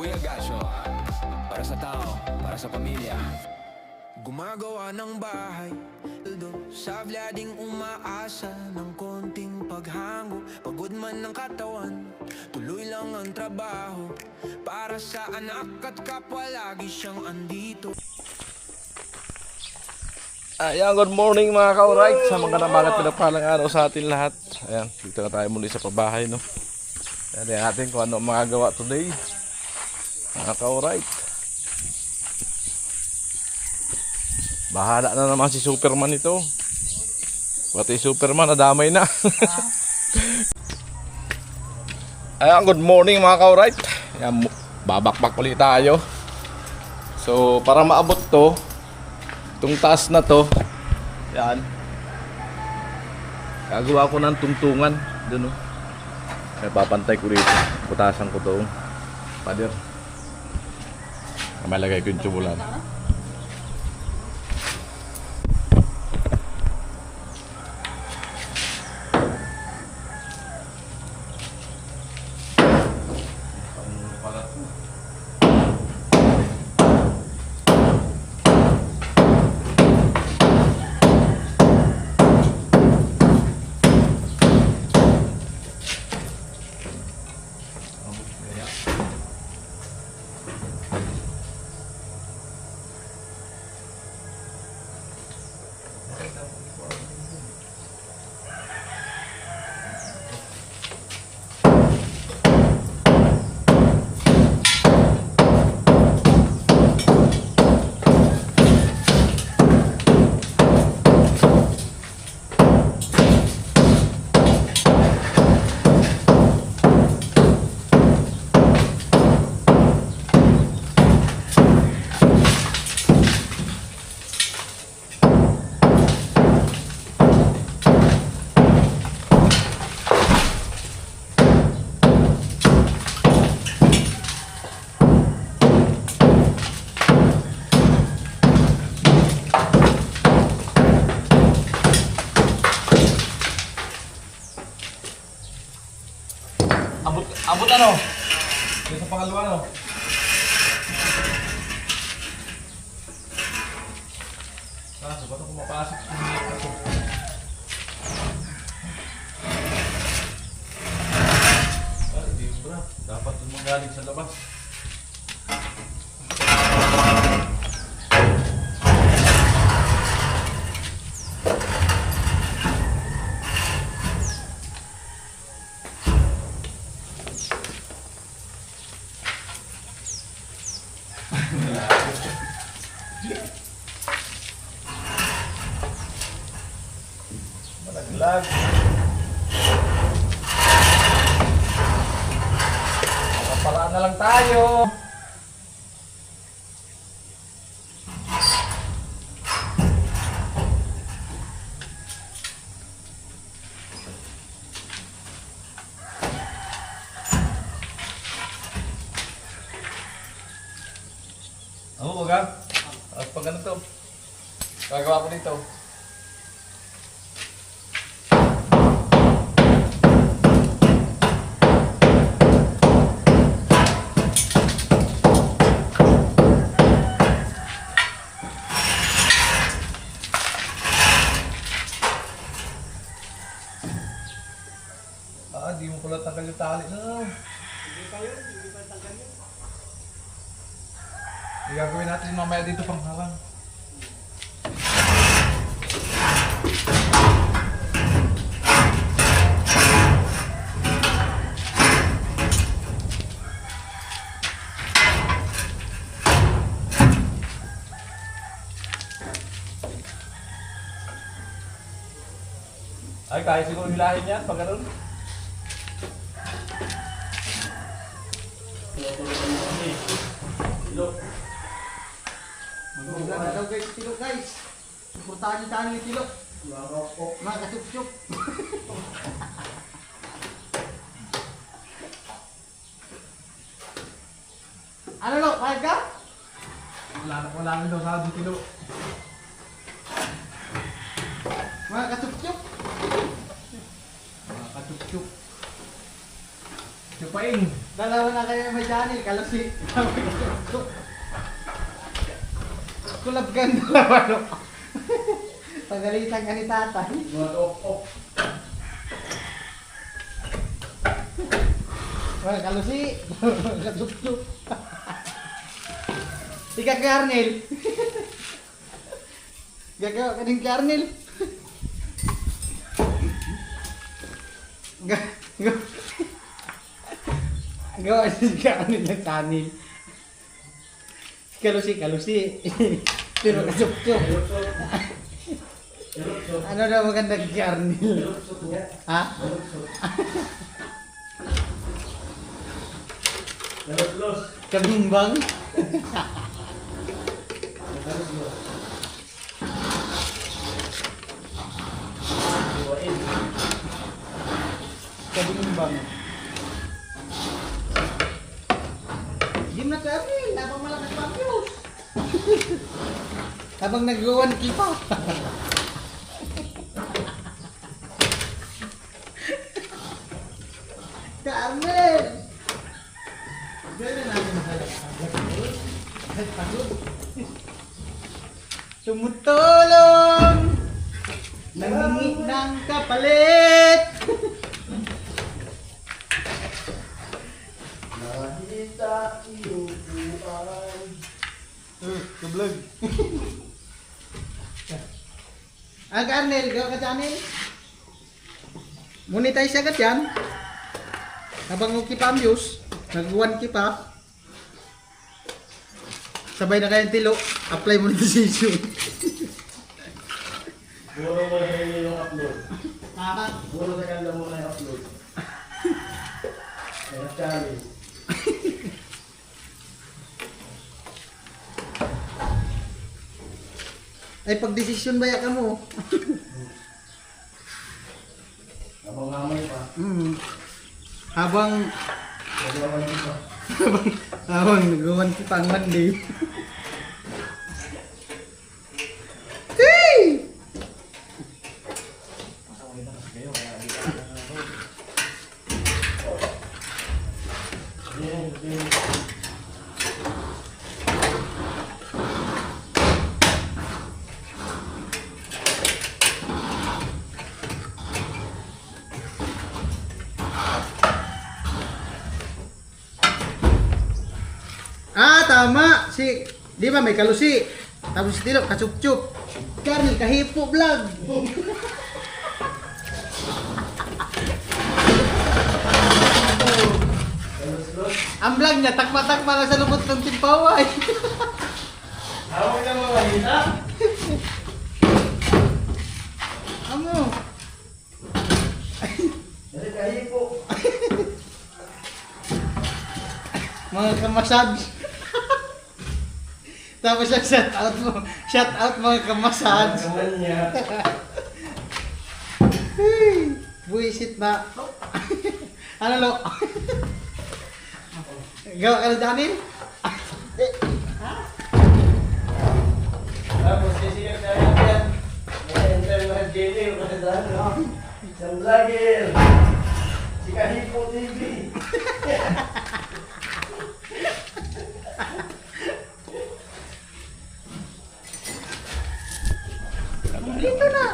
Kuya Gasyo, para sa tao, para sa pamilya. Gumagawa ng bahay sa vlading umaasa ng konting paghango. Pagod man ng katawan, tuloy lang ang trabaho. Para sa anak at kapwa lagi siyang andito. Ayan, good morning mga ka-alright. Sa mga nabangat pinapalang araw sa atin lahat. Ayan, dito na tayo muli sa pabahay, no. Ayan natin kung ano ang magagawa today, mga ka-alright. Bahala na naman si Superman ito. Pati Superman nadamay na. Ayan, good morning mga ka-alright. Ayan, babakbak ulit tayo. So para maabot to, itong taas na to, yan, gagawa ko ng tungtungan dun, kaya papantay ko rito, putasan ko to pader, malagay ko yung tubulan. Abot ano? Dito sa pangalawa, no? Kaso, ba't ako mapasok? Ay, di ba? Dapat magaling sa labas. Malaglag. Nakaparaan na lang tayo. Ano ba? Pag ganito, gagawa ko dito. Di mo pala tanggal yung tali. No. Hindi pa tanggal yun. Gagawin natin mamaya dito pang halang. Ay, kaya siguro hilahin yan pag gano'n. Tilok guys, suportahan niyo tayo yung tilok. Mga kasup-sup. Ano lo, pahit ka? Wala na daw sa tilok. Mga kasup-sup. Mga katup-tup. Chupain. Dalawa na kayo may channel, kalusi. Kulab ka dalawa, no? Pagalitan ka ni tatay. Mga top-top. Well, kalusi. Katuptup. Ika Karnel. Gagawa ka ng Karnel. Gawa si Karnel ng channel. Kalusi. Pero katuptup. Ano daw maganda kay Karnel? Ha? Kabimbang? Kabimbang. Game na Karnel, habang malakas pampios. Habang nag-1 kipa. Karnel! Gano'n natin pagod. Tumutulong! Nangingi ng kapalit! Nakita iyong buhay. Kablog. Karnel, gawa ka channel? Monetize agad yan. Habang okay pa ang views, nag-1K pa. Sabay na kayong tilo, apply monetization. Puro mo na yung upload. Ah, Puro na kanda mo na yung upload. Kaya challenge. ay pag-desisyon ba ka mo? Habang ngamay pa. Habang Nagawa niyo pa. habang nag-1K pa ang Monday. Hey! Tama! Di ba may kalusi? Tapos tilo, kachup-chup. Karnel, kahipo vlog. Ang vlog niya, takma-takma lang sa lubot ng timpaway. Hawag na mga hita. Amo. Kasi kahipo. Mga kamasad. Tapos ang shout out mo. Shout out mga kamasad. Naman niya. Buisit na. Ano lo? Gawa ka na Janil? Tapos sisikat na rin yan. May-enter na JD. Isang vlogger. Si Kahipo TV. Dito na.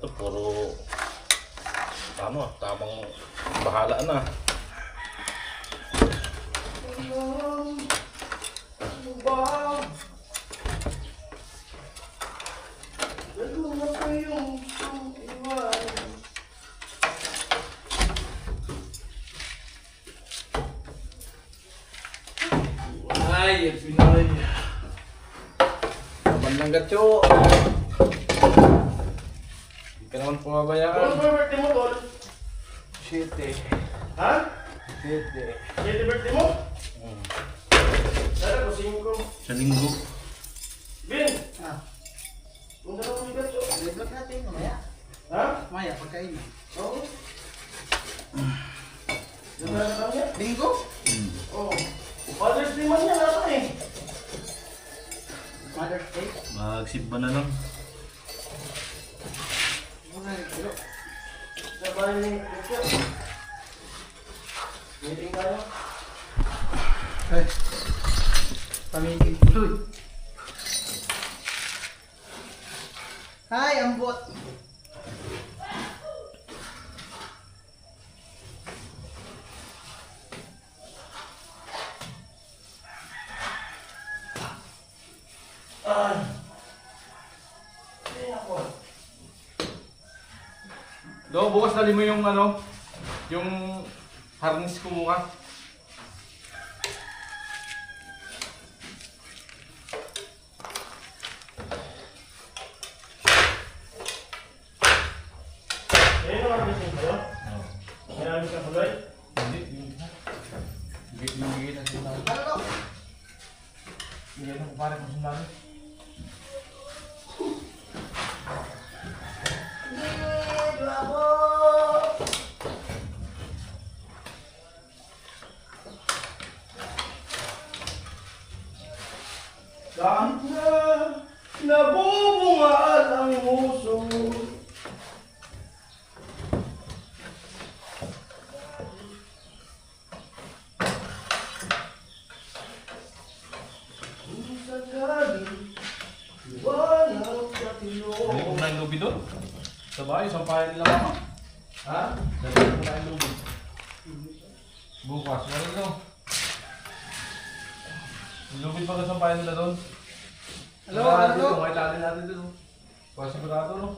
to, puro tamang bahala na. Ay, Pinoy. Laban lang gatyo. Hindi ka naman pumabayaan. Ano ba birthday mo, Tol? 7. Ha? 7. 7 birthday mo? Dara ko 5. Sa linggo. Ben! Ah, Punta na kami dito. liblog natin mamaya. Ha? Mamaya pagkain. Oo. Diyan na kami? Linggo? Oo. Father's Day man yan ata eh. Mother's Day? Magsimba na lang. Mga kilo. Sa bahay ni Christian. Meeting tayo. Ay. Pamigil tuloy. Hi, ambot. Ay. Ay, ako. Do, bukas dali mo yung yung harness ko mukha. Ayun ang meeting tayo. May alis ka pagay? Hindi. Bigay na sila. Ano to? Bigay na pare ko sila. Kahit na nabubungal ang muso. Sa gabi, walang katilo. Dali ko na yung lubi doon. Sa bahay, sampahin nila mama. Ha? Dali ko na yung lubi. Bukas, wala ito. Yung lubi pa ka sampahin nila doon. Hello, Wala hello. dito, may tali natin dito. Pasigurado, no?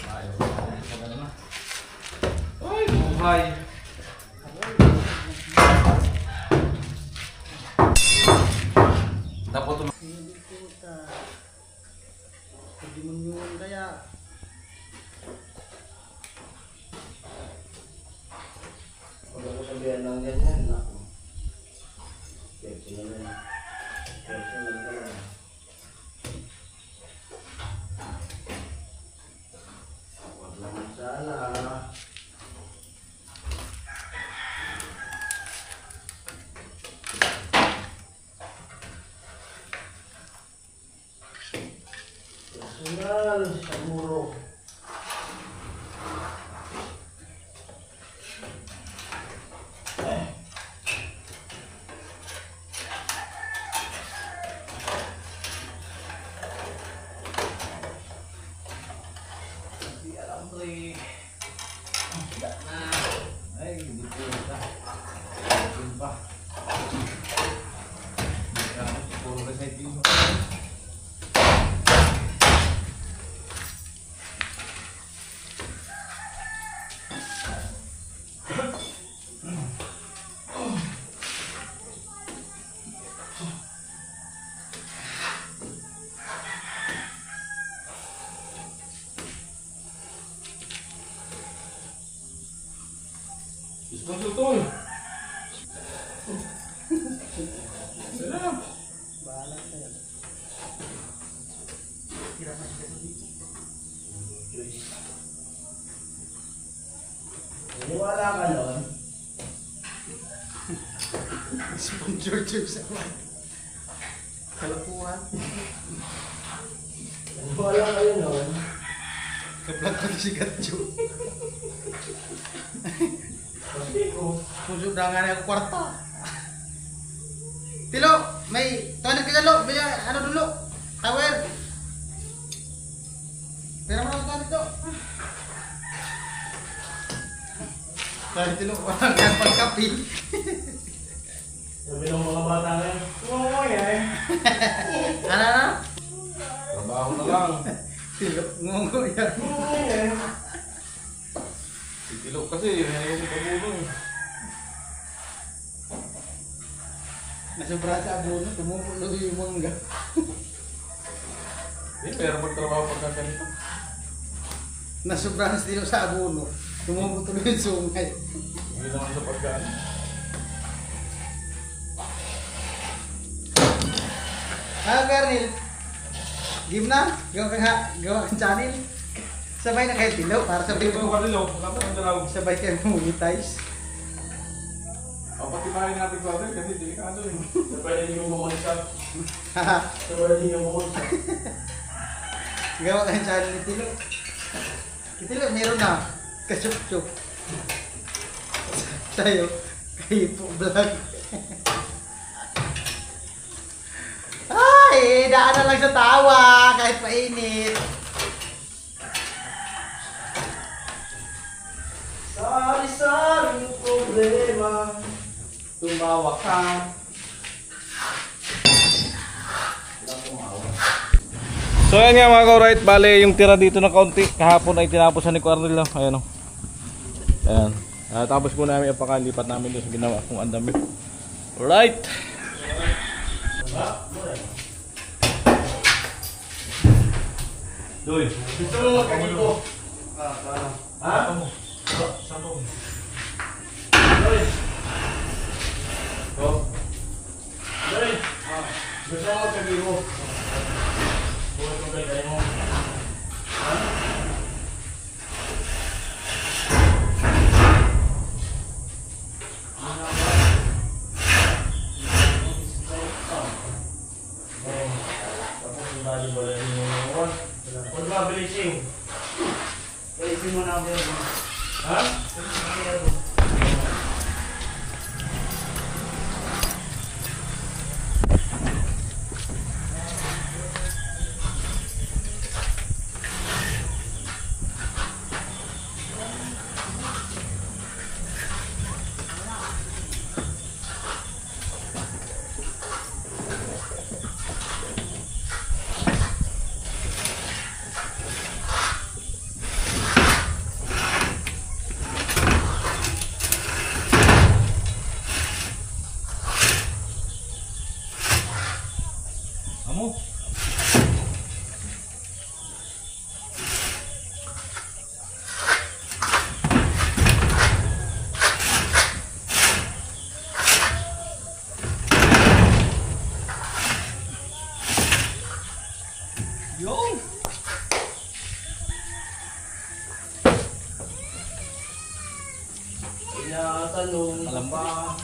Ayaw. Ayaw na. Ay, buhay. Dapat ito. Hindi puta. Pagdimonyon kaya. Wala ko sabihan ng ganyan. Ako. Personal na. Personal na lang. Wag naman sana. Personal sa muro. Di alam ko eh. Hindi na. Ay, hindi ko na. Hindi pa. Hindi ka ako siguro recycling. Gusto ko ito eh. Sarap. Bahala kayo. Kira na siya dito. Wala ka nun. Sponsor tube sa mga. Kalapuan. Wala kayo nun. Kaplat ko si Gatjo. Puso na nga na yung kwarta. Tilo, may tuwan na kilalo. Bila, ano dulo? Tower. Pero mo na dito. Dahil tilo, parang yan pagkapi. Sabi ng mga bata ngayon, "Oo, yan." Ano? Trabaho na lang. Tilo, ngungo yan. "Oo, yan." Titilo kasi, ayaw ko pabulong. Nasobra sa abono, tumupulo yung mangga. Pero magtrabaho pagka ganito. Nasobra sa tilo sa abono, tumupulo yung sungay. Hindi naman sa pagkaan. Garnil. Game na? Gawa kang channel. Sabay na kayo tilo para sabay Ito mo. ka nilo, wala pa ang dalaw. Sabay kayo monetize. Patimahin natin brother kasi delikado eh. Pwede niyo bumunta. Pwede niyo bumunta. Gawa kang channel ni Tilo. Si Tilo, meron na. Kachup-chup. Sa'yo, kayo po vlog. Ay, daan na lang sa tawa kahit mainit. Sari-saring problema, tumawa ka. So ayan nga mga ka-right, bale yung tira dito na kaunti kahapon ay tinapos ni Arnel lang. Ayan o. Ayan. Tapos po namin ipakalipat namin doon sa ginawa kong andami. Alright. Doy. Gusto mo kanito? Ha? Doy. Doy. Gusto mo kanito? Buhay ko kayo mo. Ha? Huwag ba bilising? Bilising mo na ako. Ha? Amo. Yo. Tinatanong Alam ba?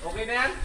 Okay na yan?